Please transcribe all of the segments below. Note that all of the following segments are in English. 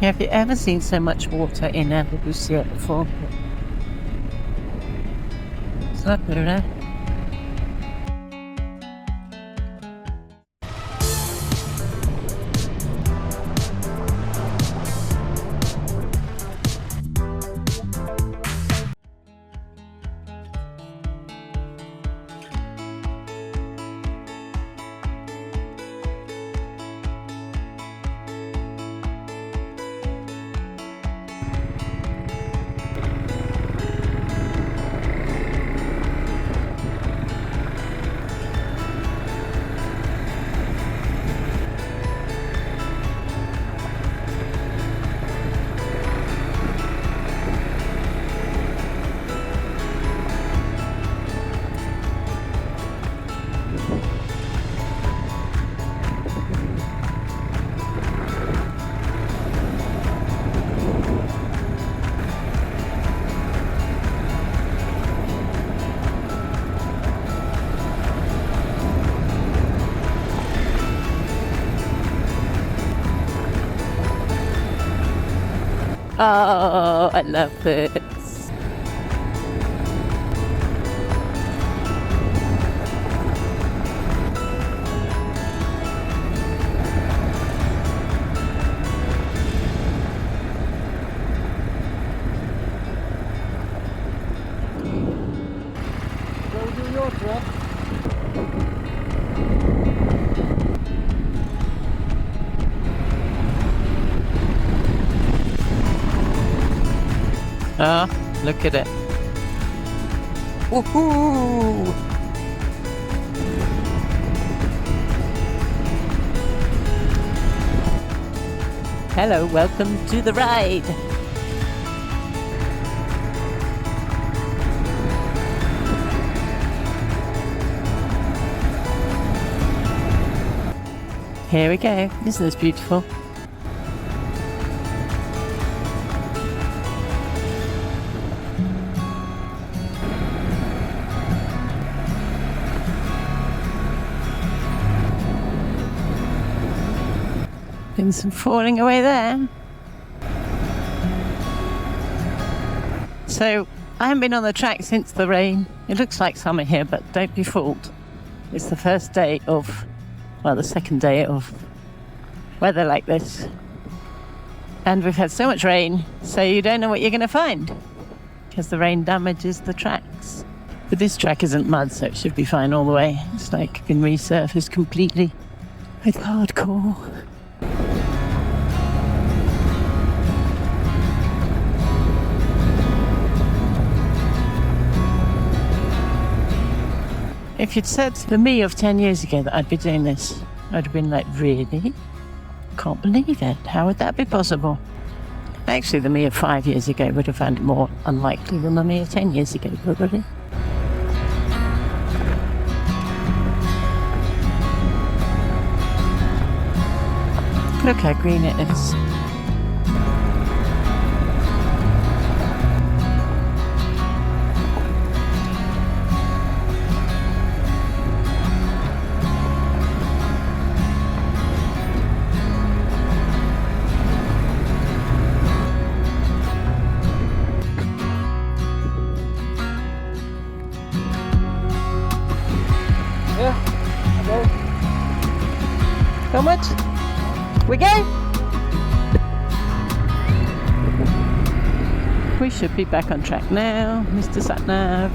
Have you ever seen so much water in Andalusia before? It's not good, eh? Oh, I love this. Go do your trip. Oh, look at it. Woohoo! Hello, welcome to the ride. Here we go. Isn't this beautiful? Been some falling away there. So, I haven't been on the track since the rain. It looks like summer here, but don't be fooled. It's the first day of, well, the second day of weather like this. And we've had so much rain, so you don't know what you're going to find, because the rain damages the tracks. But this track isn't mud, so it should be fine all the way. It's like been resurfaced completely with hardcore. If you'd said to me of 10 years ago that I'd be doing this, I'd have been like, really? Can't believe it. How would that be possible? Actually, the me of 5 years ago would have found it more unlikely than the me of 10 years ago, probably. Look how green it is. How much? We go? We should be back on track now, Mr. Satnav.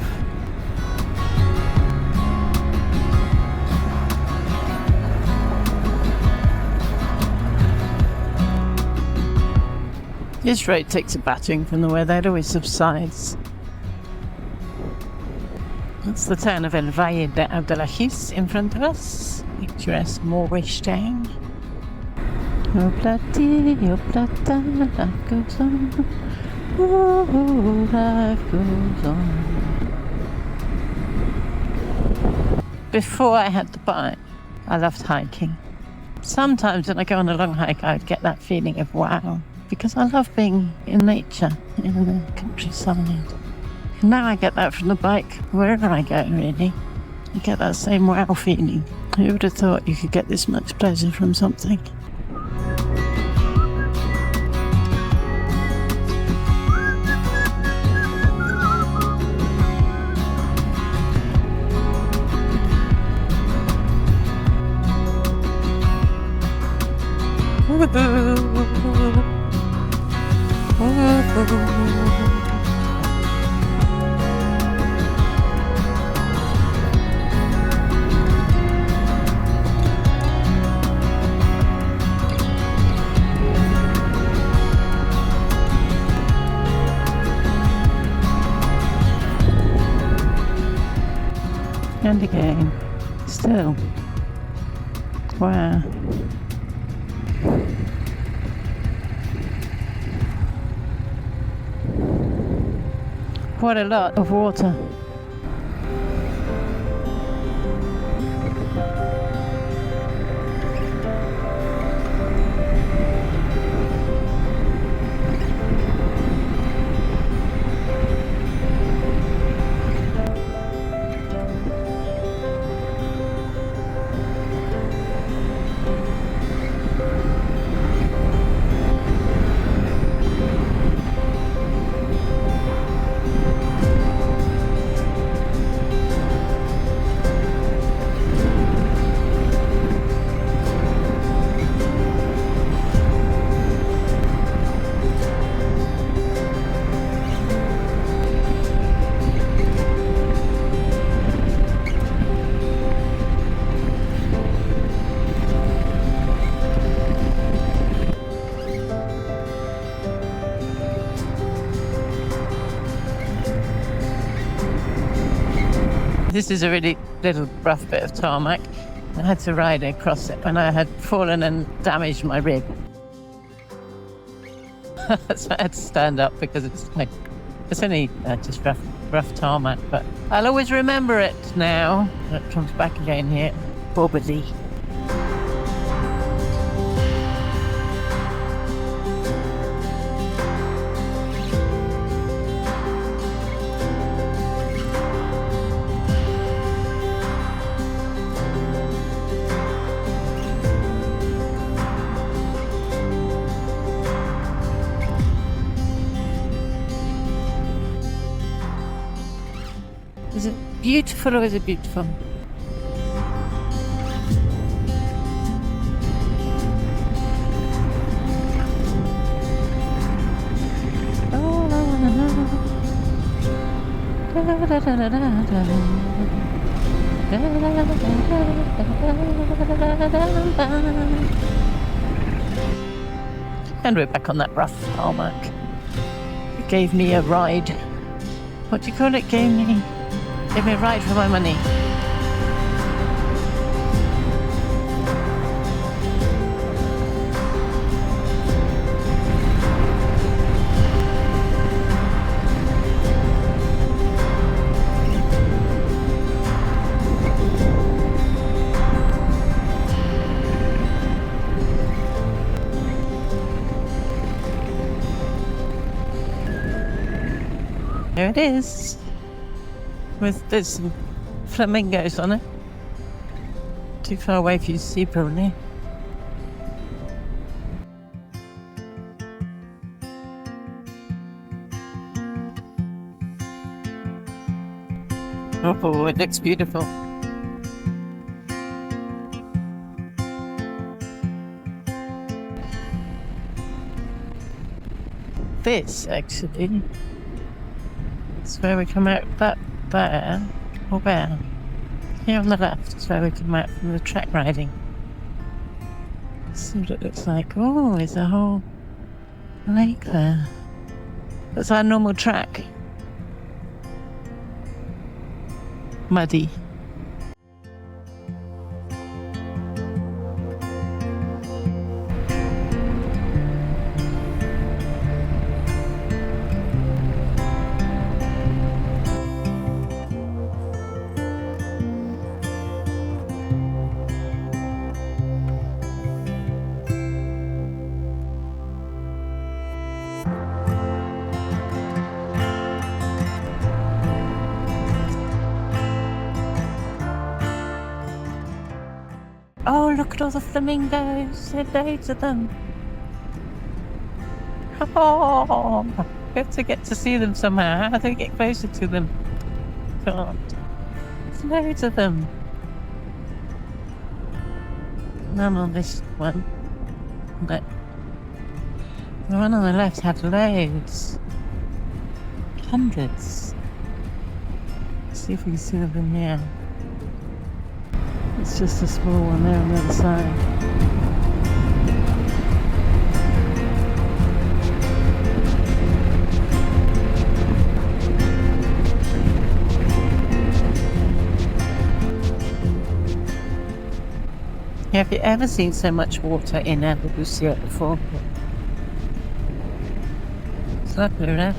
This road takes a battering from the weather, it always subsides. That's the town of El Valle de Abdelaziz in front of us. Picturesque Moorish town. Oh, plata, life goes on. Oh, life goes on. Before I had the bike, I loved hiking. Sometimes when I go on a long hike, I would get that feeling of wow, because I love being in nature, in the countryside. Now I get that from the bike, wherever I go, really. I get that same wow feeling. Who would have thought you could get this much pleasure from something? And again, still. Wow. What a lot of water. This is a really little rough bit of tarmac. I had to ride across it when I had fallen and damaged my rib. So I had to stand up because it's only just rough tarmac, but I'll always remember it now. It comes back again here. Borbody. Is it beautiful or is it beautiful? And we're back on that rough tarmac. It gave me a ride. What do you call it? Gave me a ride for my money. There it is. There's some flamingos on it. Too far away for you to see, probably. Oh, it looks beautiful. This, actually, is where we come out there, or where? Here on the left is where we come out from the track riding. See what it looks like. Oh, there's a whole lake there. That's our normal track. Muddy. Oh, look at all the flamingos. There are loads of them. Oh, we have to get to see them somehow. How do we get closer to them? God, there's loads of them. None on this one. but the one on the left had loads. Hundreds. Let's see if we can see them from here. It's just a small one there on the other side. Have you ever seen so much water in Andalusia before? It's lovely, right?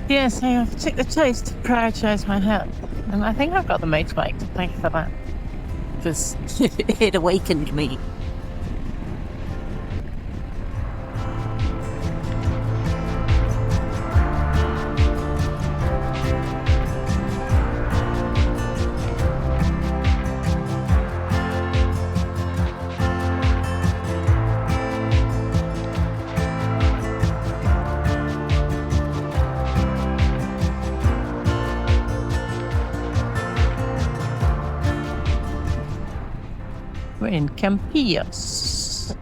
Yes, I took the choice to prioritise my health, and I think I've got the motorbike to thank for that, because it awakened me. We're in Campillos.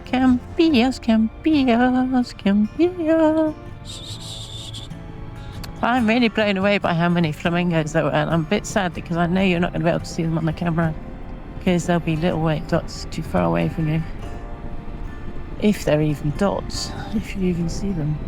Campillos, Campillos, Campillos. I'm really blown away by how many flamingos there were, and I'm a bit sad because I know you're not going to be able to see them on the camera because there'll be little white dots too far away from you. If they're even dots, if you even see them.